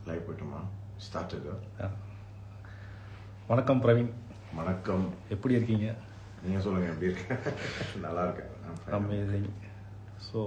Live போய்ட்டுமா start. வணக்கம் பிரவீன். வணக்கம். எப்படி இருக்கீங்க? நீங்கள் சொல்லுங்கள், எப்படி இருக்கேன்? நல்லா இருக்கேன். அமேசிங். ஸோ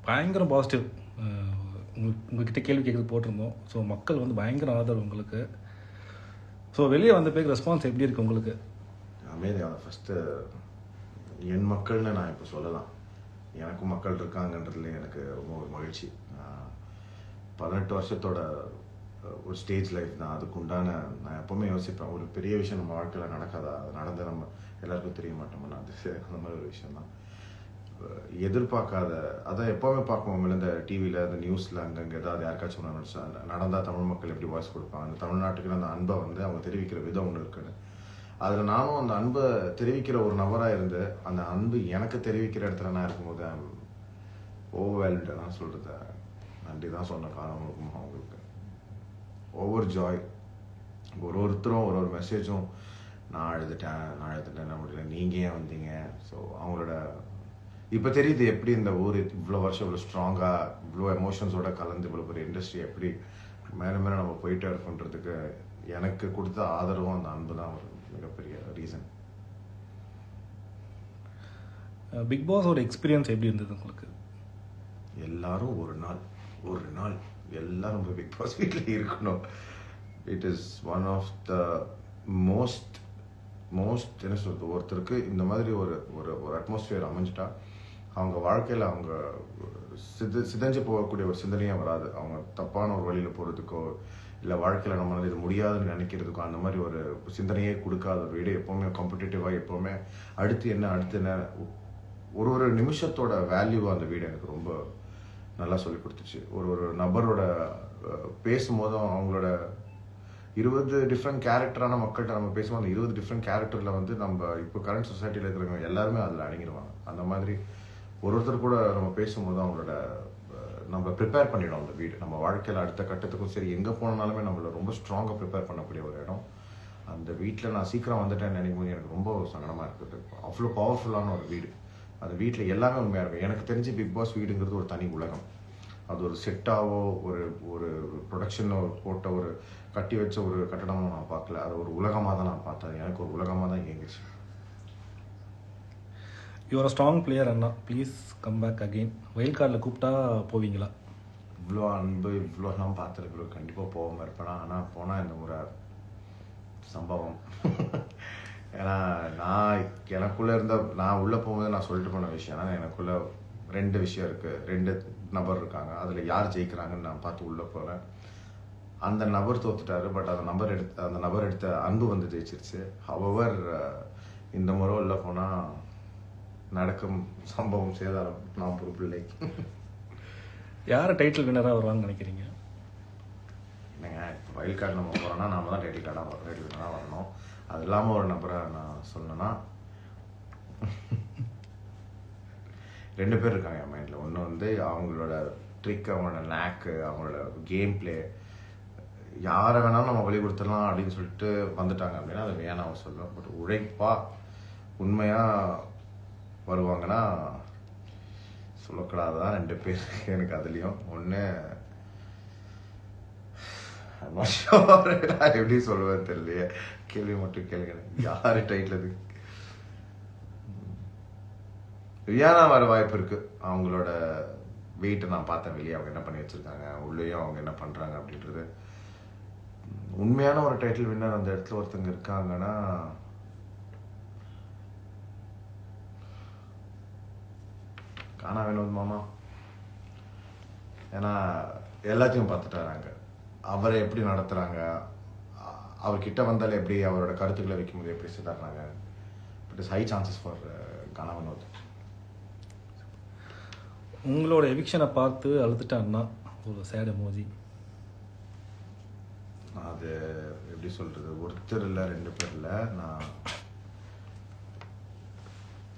பயங்கர பாசிட்டிவ். உங்ககிட்ட கேள்வி கேட்குறது போட்டிருந்தோம். ஸோ மக்கள் வந்து பயங்கர ஆதரவு உங்களுக்கு. ஸோ வெளியே வந்த பேருக்கு ரெஸ்பான்ஸ் எப்படி இருக்குது உங்களுக்கு? அமைதியான ஃபஸ்ட்டு என் மக்கள்னு நான் இப்போ சொல்லலாம். எனக்கும் மக்கள் இருக்காங்கன்றதுல எனக்கு ரொம்ப ஒரு மகிழ்ச்சி. 18 வருஷத்தோட ஒரு ஸ்டேஜ் லைஃப் தான். அதுக்குண்டான நான் எப்போவுமே யோசிப்பேன், ஒரு பெரிய விஷயம் நம்ம வாழ்க்கையில் நடக்காதா, அது நடந்து நம்ம எல்லாருக்கும் தெரிய மாட்டோம்னா அது அந்த மாதிரி ஒரு விஷயந்தான். எதிர்பார்க்காத அதான் எப்போவுமே பார்ப்போம் இந்த டிவியில் அந்த நியூஸில் அங்கங்கே ஏதாவது யாருக்காச்சும் நடந்தால் தமிழ் மக்கள் எப்படி வாய்ஸ் கொடுப்பாங்க, அந்த தமிழ்நாட்டுக்கு அந்த அன்பை வந்து அவங்க தெரிவிக்கிற விதம் ஒன்று இருக்குன்னு. அதில் நானும் அந்த அன்பை தெரிவிக்கிற ஒரு நபராக இருந்து அந்த அன்பு எனக்கு தெரிவிக்கிற இடத்துல நான் இருக்கும்போது ஓவர்வெல்டு நான் சொல்கிறது நன்றி தான் சொன்ன காலம் இருக்குமா அவங்களுக்கு. ஒவ்வொரு ஜாய், ஒருத்தரும் ஒரு மெசேஜும் நான் எழுதிட்டேன் என்ன முடியல, நீங்கள் ஏன் வந்தீங்க. ஸோ அவங்களோட இப்போ தெரியுது எப்படி இந்த ஊர் இவ்வளோ வருஷம் இவ்வளோ ஸ்ட்ராங்காக இவ்வளோ எமோஷன்ஸோட கலந்து இவ்வளோ பெரிய இண்டஸ்ட்ரி எப்படி மேலே மேலே நம்ம போயிட்டே இருக்கோன்றதுக்கு எனக்கு கொடுத்த ஆதரவும் அந்த அன்பு தான் ஒரு மிகப்பெரிய ரீசன். பிக் பாஸோட எக்ஸ்பீரியன்ஸ் எப்படி இருந்தது உங்களுக்கு? எல்லாரும் ஒரு நாள் எல்லாரும் பிக் பாஸ் வீட்டில் இருக்கணும். It is one of the most என்ன சொல்கிறது, ஒருத்தருக்கு இந்த மாதிரி ஒரு ஒரு அட்மாஸ்பியர் அமைஞ்சிட்டா அவங்க வாழ்க்கையில் அவங்க சிதைஞ்சு போகக்கூடிய ஒரு சிந்தனையே வராது. அவங்க தப்பான ஒரு வழியில் போகிறதுக்கோ இல்லை வாழ்க்கையில் நம்ம இது முடியாதுன்னு நினைக்கிறதுக்கோ அந்த மாதிரி ஒரு சிந்தனையே கொடுக்காத ஒரு வீடு. எப்போவுமே காம்படிட்டிவாக, எப்போவுமே அடுத்து என்ன ஒரு நிமிஷத்தோட வேல்யூ அந்த வீடு எனக்கு ரொம்ப நல்லா சொல்லி கொடுத்துச்சு. ஒரு நபரோட பேசும்போதும் அவங்களோட 20 டிஃப்ரெண்ட் கேரக்டரான மக்கள்கிட்ட நம்ம பேசுவோம். அந்த 20 டிஃப்ரெண்ட் கேரக்டரில் வந்து நம்ம இப்போ கரண்ட் சொசைட்டியில் இருக்கிறவங்க எல்லாருமே அதில் அடங்கிடுவாங்க. அந்த மாதிரி ஒருத்தர் கூட நம்ம பேசும்போது அவங்களோட நம்ம ப்ரிப்பேர் பண்ணிடும் அந்த வீடு. நம்ம வாழ்க்கையில் அடுத்த கட்டத்துக்கும் சரி எங்கே போனாலுமே நம்மளை ரொம்ப ஸ்ட்ராங்காக ப்ரிப்பேர் பண்ணக்கூடிய ஒரு இடம். அந்த வீட்டில் நான் சீக்கிரம் வந்துட்டேன்னு நினைக்கும்போது எனக்கு ரொம்ப சங்கடமாக இருக்குது. அவ்வளோ பவர்ஃபுல்லான ஒரு வீடு. அந்த வீட்டில் எல்லாமே உண்மையாக இருக்கும். எனக்கு தெரிஞ்சு பிக் பாஸ் வீடுங்கிறது ஒரு தனி உலகம். அது ஒரு செட்டாவோ ஒரு ப்ரொடக்ஷனோ போட்ட ஒரு கட்டி வச்ச ஒரு கட்டடமோ நான் பார்க்கல. அது ஒரு உலகமாக தான் நான் பார்த்தேன். எனக்கு ஒரு உலகமாக தான் இயங்குச்சு. யூஆர் ஸ்ட்ராங் பிளேயர் அண்ணா, please come back again. Wild கார்டில் கூப்பிட்டா போவீங்களா? இவ்வளோ அன்பு இவ்வளோலாம் பார்த்துருக்குறோம், கண்டிப்பாக போகாமல் இருப்பேனா. ஆனால் போனால் இந்த முறை சம்பவம். ஏன்னா எனக்குள்ளே நான் உள்ளே போகும்போது நான் சொல்லிட்டு போன விஷயம். ஆனால் எனக்குள்ளே 2 விஷயம் இருக்குது, 2 நபர் இருக்காங்க. அதில் யார் ஜெயிக்கிறாங்கன்னு நான் பார்த்து உள்ளே போகிறேன். அந்த நபர் தோத்துட்டாரு, பட் அந்த நபர் எடுத்த அன்பு வந்து ஜெயிச்சிருச்சு. ஹவவர் இந்த முறை உள்ளே போனால் நடக்கும் சம்பவம் சேதாரம் நான் பொறுப்பில்லை. யார் டைட்டில் வின்னராக வருவாங்கன்னு நினைக்கிறீங்க? என்னங்க, வைல்ட் கார்டு நம்ம போகிறோன்னா நாம தான் டைட்டில் வின்னராக வரணும். அது இல்லாமல் ஒரு நபரை நான் சொல்லணும்னா 2 பேர் இருக்காங்க என் மைண்டில். ஒன்று வந்து அவங்களோட ட்ரிக், அவங்களோட நேக்கு, அவங்களோட கேம் பிளே, யாரை வேணாலும் நம்ம வழி கொடுத்துடலாம் அப்படின்னு சொல்லிட்டு வந்துட்டாங்க அப்படின்னா அது வேணாம் சொல்லுவேன். பட் உழைப்பாக உண்மையாக வருவாங்கன்னா சொல்லக்கூடாதுதான் 2 பேர் எனக்கு. அதுலேயும் ஒன்று எப்படி சொல்லுவேன் தெரியலையே, கேள்வி மட்டும் கேளுங்க. யார் டைட்டில் அது? ரியானா வர வாய்ப்பு இருக்கு. அவங்களோட வெயிட்டை நான் பார்த்தேன் வெளியே, அவங்க என்ன பண்ணி வச்சிருக்காங்க, உள்ளேயும் அவங்க என்ன பண்றாங்க அப்படின்றது. உண்மையான ஒரு டைட்டில் வின்னர் அந்த இடத்துல ஒருத்தங்க இருக்காங்கன்னா காணா வினோத் மாமா. ஏன்னா எல்லாத்தையும் பார்த்துட்டு வராங்க, அவரை எப்படி நடத்துறாங்க, அவர்கிட்ட வந்தாலே எப்படி அவரோட கருத்துக்களை வைக்கும்போது எப்படி சிதறாங்க. But is high chances for Gana Vinoth. உங்களோட எவிக்ஷனை பார்த்து அழுதுட்டான்னா ஒரு சேட் எமோஜி. அது எப்படி சொல்கிறது, ஒருத்தர் இல்லை 2 பேர் இல்லை.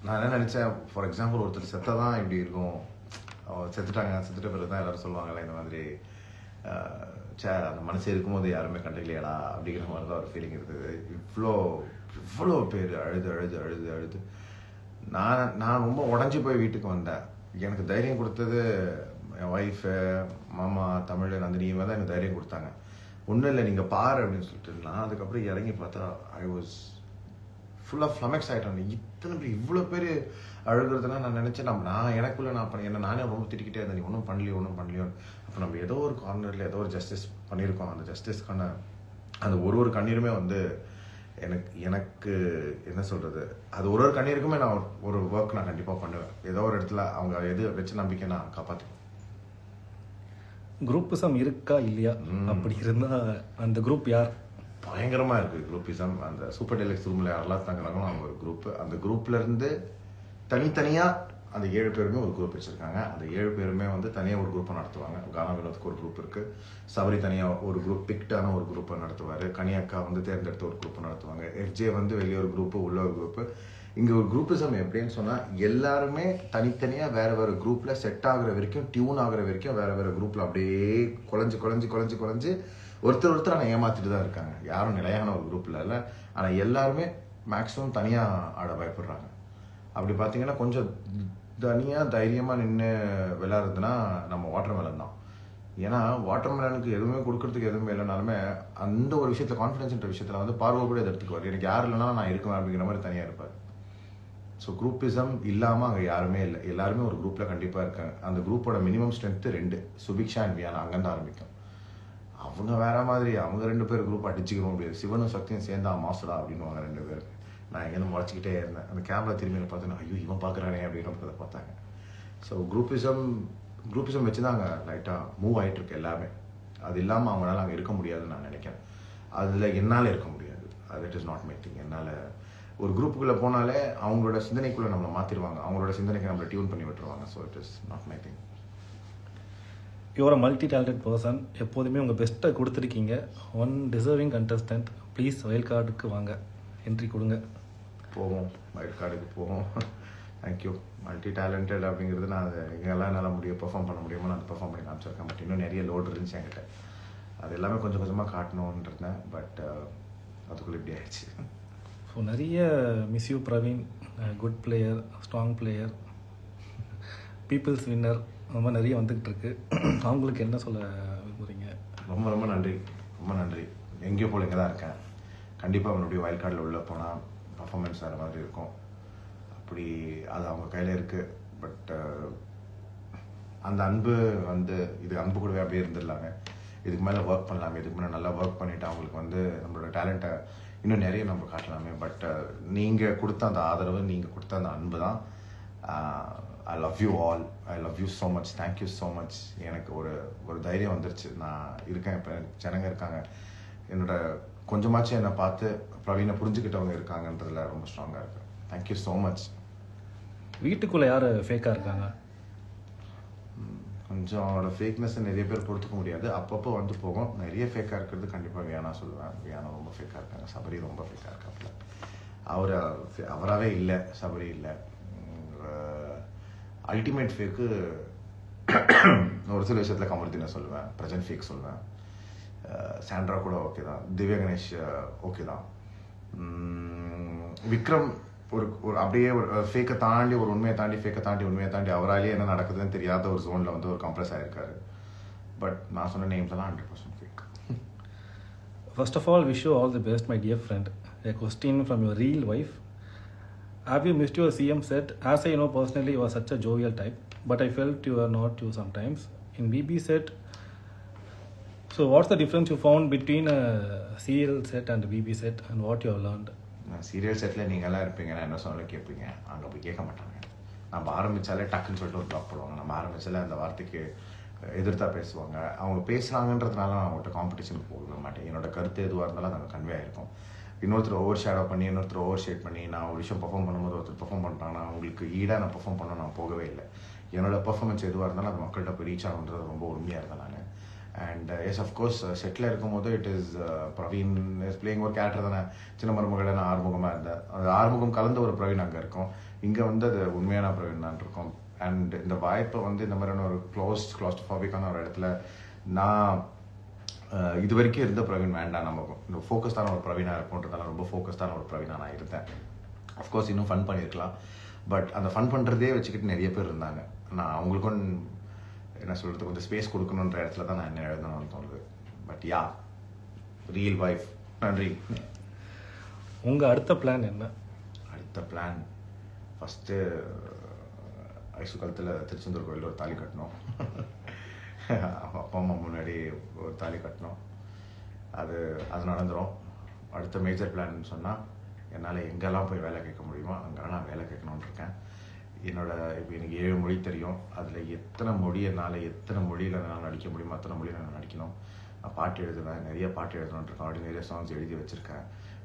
நான் என்ன நினச்சேன், ஃபார் எக்ஸாம்பிள் ஒருத்தர் செத்ததான் இப்படி இருக்கும், செத்துட்ட பிறகு தான் எல்லோரும் சொல்லுவாங்கல்ல இந்த மாதிரி அந்த மனசு இருக்கும்போது யாருமே கண்டுக்கலையாடா அப்படிங்கிற மாதிரி தான் ஒரு ஃபீலிங் இருக்குது. இவ்வளோ பேர் அழுது நான் ரொம்ப உடஞ்சி போய் வீட்டுக்கு வந்தேன். எனக்கு தைரியம் கொடுத்தது என் ஒய்ஃபு, மாமா, தமிழ், நந்தினி இவங்க தான் எனக்கு தைரியம் கொடுத்தாங்க. ஒன்றும் இல்லை நீங்கள் பாரு அப்படின்னு சொல்லிட்டு. நான் அதுக்கப்புறம் இறங்கி பார்த்தா ஐ வாஸ் ஃபுல்லாக ஃப்ளமெக்ஸ் ஆகிட்டேன். இத்தனை பேர் இவ்வளோ பேர் அழுகிறதுனா நான் நினச்சேன் நான் எனக்குள்ளே நான் பண்ணி என்ன நானே ரொம்ப திட்டிக்கிட்டே இருந்தேன். நீ ஒன்றும் பண்ணலையோ. அப்போ நம்ம ஏதோ ஒரு கார்னரில் ஏதோ ஒரு ஜஸ்டிஸ் பண்ணியிருக்கோம். அந்த ஜஸ்டிஸ்க்கான அந்த ஒரு கண்ணீருமே வந்து எனக்கு என்ன சொல்கிறது, அது ஒரு கண்ணீருக்குமே நான் ஒரு ஒர்க் நான் கண்டிப்பாக பண்ணுவேன். ஏதோ ஒரு இடத்துல அவங்க எது வச்சு நம்பிக்கை நான் காப்பாற்றுவேன். குரூப்பிசம் இருக்கா இல்லையா? அப்படி இருந்தால் அந்த குரூப் யார்? பயங்கரமாக இருக்குது குரூப்பிசம். அந்த சூப்பர் டெலக்ஸ் ரூமில் யாரெல்லாம் தங்குறாங்களோ அவங்க ஒரு குரூப்பு. அந்த குரூப்லேருந்து தனித்தனியாக அந்த 7 பேருமே ஒரு குரூப் வச்சுருக்காங்க. அந்த 7 பேருமே வந்து தனியாக ஒரு குரூப்பை நடத்துவாங்க. கானா வினோத்துக்கு ஒரு குரூப் இருக்குது, சபரி தனியாக ஒரு குரூப் பிக்டான ஒரு குரூப்பை நடத்துவார், கனியக்கா வந்து தேர்ந்தெடுத்த ஒரு குரூப்பை நடத்துவாங்க, எஃப்ஜே வந்து வெளியே ஒரு குரூப்பு, உள்ள ஒரு குரூப்பு. இங்கே ஒரு குரூப்பிசம் எப்படின்னு சொன்னால் எல்லாருமே தனித்தனியாக வேறு குரூப்பில் செட் ஆகுற வரைக்கும், டியூன் ஆகுற வரைக்கும் வேறு குரூப்பில் அப்படியே குழஞ்சு ஒருத்தர் ஆனால் ஏமாற்றிட்டு தான் இருக்காங்க. யாரும் நிலையான ஒரு குரூப்பில் இல்லை. ஆனால் எல்லாருமே மேக்ஸிமம் தனியாக ஆட பயப்படுறாங்க. அப்படி பார்த்தீங்கன்னா கொஞ்சம் தனியாக தைரியமாக நின்று விளையாடுறதுன்னா நம்ம வாட்டர்மெலன் தான். ஏன்னா வாட்டர்மெலனுக்கு எதுவுமே கொடுக்கறதுக்கு எதுவுமே இல்லைனாலுமே அந்த ஒரு விஷயத்தில் கான்ஃபிடன்ஸ்ன்ற விஷயத்தில் வந்து பார்வை கூட இதை எடுத்துக்குவார். எனக்கு யார் இல்லைனா நான் இருக்குவேன் அப்படிங்கிற மாதிரி தனியாக இருப்பார். ஸோ குரூப்பிசம் இல்லாமல் அங்கே யாருமே இல்லை. எல்லாருமே ஒரு குரூப்பில் கண்டிப்பாக இருக்காங்க. அந்த குரூப்போட minimum strength 2, Subiksha and Viana. அங்கேருந்து ஆரம்பிக்கும். அவங்க வேற மாதிரி, அவங்க 2 பேர் குரூப் அடிச்சுக்க முடியாது. சிவனும் சக்தியும் சேர்ந்தா மாசுடா அப்படின்னு 2 பேர். நான் எங்கேருந்து முளைச்சிக்கிட்டே இருந்தேன். அந்த கேமரா திரும்பி பார்த்தேன்னா ஐயோ இவன் பார்க்குறானே அப்படின்னு பார்த்தாங்க. ஸோ குரூப்பிசம் வச்சு தான் அங்கே லைட்டாக மூவ் ஆகிட்டு இருக்கு எல்லாமே. அது இல்லாமல் அவங்களால அங்கே இருக்க முடியாதுன்னு நான் நினைக்கிறேன். அதில் என்னால் இருக்க முடியாது. அது it is not my thing. என்னால் ஒரு குரூப்புக்குள்ளே போனாலே அவங்களோட சிந்தனைக்குள்ளே நம்மளை மாற்றிடுவாங்க. அவங்களோட சிந்தனைக்கு நம்மளை டியூன் பண்ணி விட்டுருவாங்க. So it is not my thing. You're a multi talented person. எப்போதுமே உங்கள் பெஸ்ட்டை கொடுத்துருக்கீங்க. One deserving contestant. Please wild கார்டுக்கு வாங்க, என்ட்ரி கொடுங்க. போவோம், வைல்ட் கார்டுக்கு போவோம். தேங்க்யூ. மல்டி டேலண்டட் அப்படிங்கிறது நான் அது எங்கெல்லாம் என்னால் பெர்ஃபார்ம் பண்ண முடியுமோ நான் பெர்ஃபார்ம் பண்ணி காமிச்சிருக்கேன். பட் இன்னும் நிறைய லோடு இருந்துச்சு என்கிட்ட. அது எல்லாமே கொஞ்சம் கொஞ்சமாக காட்டணும்னு இருந்தேன். பட் அதுக்குள்ளே இப்படி ஆயிடுச்சு. ஸோ நிறைய miss you Praveen, good player, strong player, peoples winner, அந்த மாதிரி நிறைய வந்துக்கிட்டு இருக்கு. அவங்களுக்கு என்ன சொல்ல விரும்புகிறீங்க? ரொம்ப நன்றி. எங்கேயோ போல இங்கே தான் இருக்கேன். கண்டிப்பாக அவனுடைய வைல்ட் கார்டில் உள்ளே போனால் பர்ஃபார்மன்ஸ் வேறு மாதிரி இருக்கும். அப்படி அது அவங்க கையில் இருக்குது. பட் அந்த அன்பு வந்து இது அன்பு கூடவே அப்படியே இருந்துடலாங்க. இதுக்கு மேலே ஒர்க் பண்ணலாமே. இதுக்கு மேலே நல்லா ஒர்க் பண்ணிவிட்டு அவங்களுக்கு வந்து நம்மளோட டேலண்ட்டை இன்னும் நிறைய நம்ம காட்டலாமே. பட் நீங்கள் கொடுத்த அந்த ஆதரவு, நீங்கள் கொடுத்த அந்த அன்பு தான். I love you all. I love you so much. Thank you so much. எனக்கு ஒரு தைரியம் வந்துருச்சு. நான் இருக்கேன். இப்போ ஜனங்க இருக்காங்க. என்னோட கொஞ்சமாச்சும் என்னை பார்த்து பிரவீனை புரிஞ்சுக்கிட்டவங்க இருக்காங்கன்றதுல ரொம்ப ஸ்ட்ராங்காக இருக்கு. Thank you so much. வீட்டுக்குள்ளே யார் ஃபேக்காக இருக்காங்க? கொஞ்சம் அவனோட ஃபேக்னஸ் நிறைய பேர் பொறுத்துக்க முடியாது. அப்பப்போ வந்து போகும். நிறைய ஃபேக்காக இருக்கிறது கண்டிப்பாக வியானா சொல்லுவேன். வியானா ரொம்ப ஃபேக்காக இருக்காங்க. சபரி ரொம்ப ஃபேக்காக இருக்காப்புல. அவராகவே இல்லை. சபரி இல்லை. அல்டிமேட் ஃபேக்கு ஒரு சில விஷயத்தில் கமருதீனை சொல்லுவேன். பிரஜன் ஃபேக் சொல்லுவேன். சாண்ட்ரா கூட ஓகே தான். திவ்யா கணேஷ் ஓகே தான். விக்ரம் ஒரு அப்படியே ஒரு ஃபேக்கை தாண்டி, ஒரு உண்மையை தாண்டி அவராலேயே என்ன நடக்குதுன்னு தெரியாத ஒரு ஜோனில் வந்து ஒரு கம்ப்ரெஸ் ஆகிருக்காரு. பட் நான் சொன்ன நேம்ஸ் எல்லாம் 100% fake. First of all wish you all the best my dear friend. A question from your real wife. Have you missed your CM set? As I know personally, you are such a jovial type, but I felt you are not you sometimes. In BB set, so what's the difference you found between a serial set and a BB set, and what you have learned? Serial settle நீங்கள்லாம் இருப்பீங்க, நான் என்ன சொன்னாலும் கேட்பீங்க. அங்கே போய் கேட்க மாட்டாங்க. நம்ம ஆரம்பித்தாலே டக்குன்னு சொல்லிட்டு ஒரு ப்ளாக் போடுவாங்க. நம்ம ஆரம்பித்தாலே அந்த வார்த்தைக்கு எதிர்த்தாக பேசுவாங்க. அவங்க பேசுகிறாங்கன்றதுனால நான் அவங்கள்ட்ட காம்படிஷனுக்கு போக மாட்டேன். என்னோட கருத்து எதுவாக இருந்தாலும் அது அங்கே கன்வே ஆகிருக்கும். இன்னொருத்தர் ஓவர் ஷேடோ பண்ணி, இன்னொருத்தர் ஓவர் ஷேட் பண்ணி நான் ஒரு விஷயம் பர்ஃபார்ம் பண்ணும்போது ஒருத்தர் பர்ஃபார்ம் பண்ணுறாங்கன்னா அவங்களுக்கு ஈடாக நான் பர்ஃபார்ம் பண்ண நான் போகவே இல்லை. என்னோடய பர்ஃபார்மன்ஸ் எதுவாக இருந்தாலும் அது மக்கள்கிட்ட போய் ரீச் ஆகுன்றது ரொம்ப உண்மையாக இருந்தேன் நான். அண்ட் எஸ் அஃப்கோர்ஸ் செட்டில் இருக்கும்போது it is Praveen is playing ஒரு கேரக்டர் தானே. சின்ன மருமகளை நான் ஆறுமுகமாக இருந்தேன். அது ஆறுமுகம் கலந்த ஒரு பிரவீன் அங்கே இருக்கும். இங்கே வந்து அது உண்மையான பிரவீன் தான் இருக்கும். அண்ட் இந்த வாய்ப்பை வந்து இந்த மாதிரியான ஒரு கிளாஸ்ட்ரோஃபாபிக்கான ஒரு இடத்துல நான் இது வரைக்கும் இருந்த பிரவீன் வேண்டாம், நமக்கு இந்த ஃபோக்கஸ்டான ஒரு பிரவீனாக இருக்கும்ன்றதால ரொம்ப ஃபோக்கஸ்டான ஒரு பிரவீனாக நான் இருந்தேன். அஃப்கோர்ஸ் இன்னும் ஃபன் பண்ணியிருக்கலாம். பட் அந்த ஃபன் பண்ணுறதே வச்சுக்கிட்டு நிறைய பேர் இருந்தாங்க. நான் அவங்களுக்கும் என்ன சொல்கிறது, கொஞ்சம் ஸ்பேஸ் கொடுக்கணுன்ற இடத்துல தான் நான் என்ன எழுதணும்னு தோணுது. But yeah, real wife. நன்றி. உங்கள் அடுத்த பிளான் என்ன? அடுத்த பிளான் ஃபஸ்ட்டு ஐசுகாலத்தில் திருச்செந்தூர் கோயிலில் ஒரு தாலி கட்டணும். அப்பா அம்மா முன்னாடி ஒரு தாலி கட்டணும். அது நடந்துடும். அடுத்த மேஜர் பிளான்னு சொன்னால், என்னால் எங்கெல்லாம் போய் வேலை கேட்க முடியுமோ அங்கெல்லாம் நான் வேலை கேட்கணுன்னு இருக்கேன். இப்போ எனக்கு 7 மொழி தெரியும். அதில் எத்தனை மொழியில் நான் நடிக்க முடியுமோ அத்தனை மொழியில் நான் நடிக்கணும். நான் பாட்டு எழுதுவேன், நிறைய பாட்டு எழுதணுன்னு இருக்கேன். அப்படி நிறைய சாங்ஸ் எழுதி வச்சுருக்கேன்.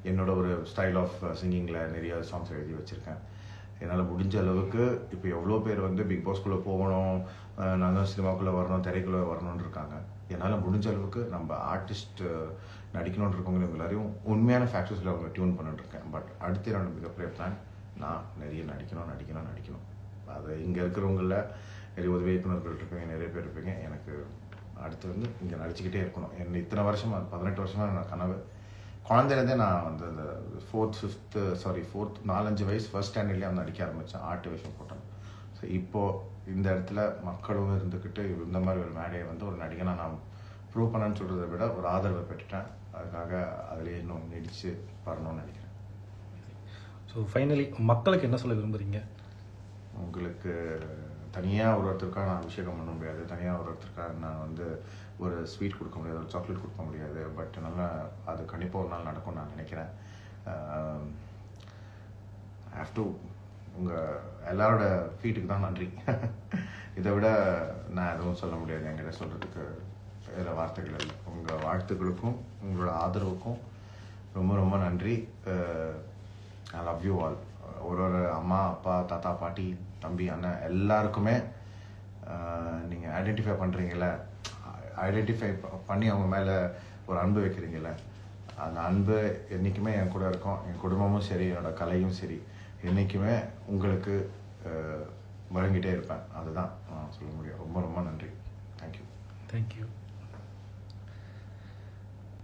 என்னோட ஒரு ஸ்டைல் ஆஃப் சிங்கிங்கில் நிறைய சாங்ஸ் எழுதி வச்சுருக்கேன். என்னால் முடிஞ்ச அளவுக்கு இப்போ எவ்வளோ பேர் பிக் பாஸ்குள்ளே போகணும், நாங்கள் சினிமாக்குள்ளே வரணும், திரைக்குள்ளே வரணும்னு இருக்காங்க. என்னால் முடிஞ்ச அளவுக்கு நம்ம ஆர்டிஸ்ட் நடிக்கணும்னு இருக்கவங்க எல்லாரையும் உண்மையான ஃபேக்டர்ஸில் அவங்க டியூன் பண்ணிட்டுருக்கேன். பட் அடுத்து என்னோட மிகப்பெரிய பிளான், நான் நிறைய நடிக்கணும். அது இங்கே இருக்கிறவங்கள நிறைய உதவி இயக்குநர்கள் இருப்பீங்க, நிறைய பேர் இருப்பீங்க. எனக்கு அடுத்து இங்கே நடிச்சுக்கிட்டே இருக்கணும். என்ன இத்தனை வருஷமாக 18 வருஷமாக நான் கனவு. குழந்தையிலேருந்தே நான் அந்த 4-5 வயசு ஃபர்ஸ்ட் ஸ்டாண்டர்ட்லேயே நடிக்க ஆரம்பித்தேன். ஆர்ட் விஷயம் போட்டேன். ஸோ இப்போது இந்த இடத்துல மக்களும் இருந்துக்கிட்டு இந்த மாதிரி ஒரு மேடையை ஒரு நடிகனாக நான் ப்ரூவ் பண்ணேன்னு சொல்கிறத விட ஒரு ஆதரவை பெற்றுட்டேன். அதுக்காக அதிலே இன்னும் நீடிச்சு வரணும்னு நினைக்கிறேன். ஸோ ஃபைனலி மக்களுக்கு என்ன சொல்ல விரும்புகிறீங்க? உங்களுக்கு தனியாக ஒருத்தருக்காக நான் அபிஷேகம் பண்ண முடியாது, தனியாக ஒருத்தருக்காக நான் ஒரு ஸ்வீட் கொடுக்க முடியாது, ஒரு சாக்லேட் கொடுக்க முடியாது. பட் நல்லா அது கண்டிப்பாக ஒரு நாள் நடக்கும்னு நான் நினைக்கிறேன். ஹேவ் டு உங்கள் எல்லாரோட ஃபீட்டுக்கு தான் நன்றி. இதை விட நான் எதுவும் சொல்ல முடியாது. என்கிட்ட சொல்கிறதுக்கு வேறு வார்த்தைகள் இல்லை. உங்கள் வாழ்த்துக்களுக்கும் உங்களோட ஆதரவுக்கும் ரொம்ப ரொம்ப நன்றி. I love you all. ஒரு அம்மா, அப்பா, தாத்தா, பாட்டி, தம்பி, அண்ணன் எல்லாருக்குமே நீங்கள் ஐடென்டிஃபை பண்ணுறீங்கள, ஐடென்டிஃபை பண்ணி அவங்க மேலே ஒரு அன்பு வைக்கிறீங்கள, அந்த அன்பு என்றைக்குமே என் கூட இருக்கும். என் குடும்பமும் சரி, என்னோடய கலையும் சரி, என்றைக்குமே உங்களுக்கு வழங்கிட்டே இருப்பேன். அதுதான் நான் சொல்ல முடியும். ரொம்ப ரொம்ப நன்றி. தேங்க்யூ.